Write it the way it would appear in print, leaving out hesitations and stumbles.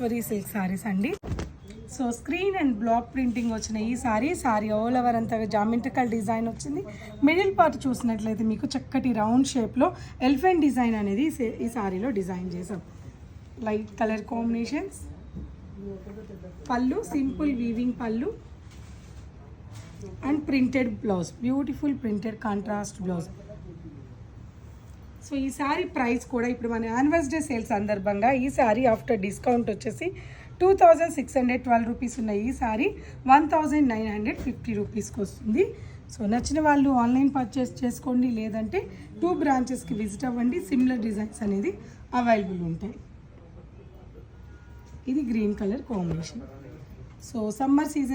Maheshwari silk saris అండి. So screen and block printing వచ్చిన ఈ సారీ ఆల్ ఓవర్ అంతా జామెట్రికల్ డిజైన్ వచ్చింది. మిడిల్ పార్ట్ చూసినట్లయితే మీకు చక్కటి రౌండ్ షేప్లో ఎలిఫెంట్ డిజైన్ అనేది ఈ సారీలో డిజైన్ చేసాం. లైట్ కలర్ కాంబినేషన్స్, పళ్ళు సింపుల్ వీవింగ్ పళ్ళు and printed blouse, beautiful printed contrast blouse. So ఈ సారీ ప్రైస్ కూడా ఇప్పుడు మన యానివర్స్ డే సేల్ సందర్భంగా ఈ సారీ ఆఫ్టర్ డిస్కౌంట్ వచ్చేసి 2612 రూపీస్ ఉన్న ఈ సారీ 1950 రూపీస్కి వస్తుంది. సో నచ్చిన వాళ్ళు ఆన్లైన్ పర్చేస్ చేసుకోండి, లేదంటే 2 బ్రాంచెస్కి విజిట్ అవ్వండి. సిమిలర్ డిజైన్స్ అనేది అవైలబుల్ ఉంటాయి. ఇది green colour combination. So summer season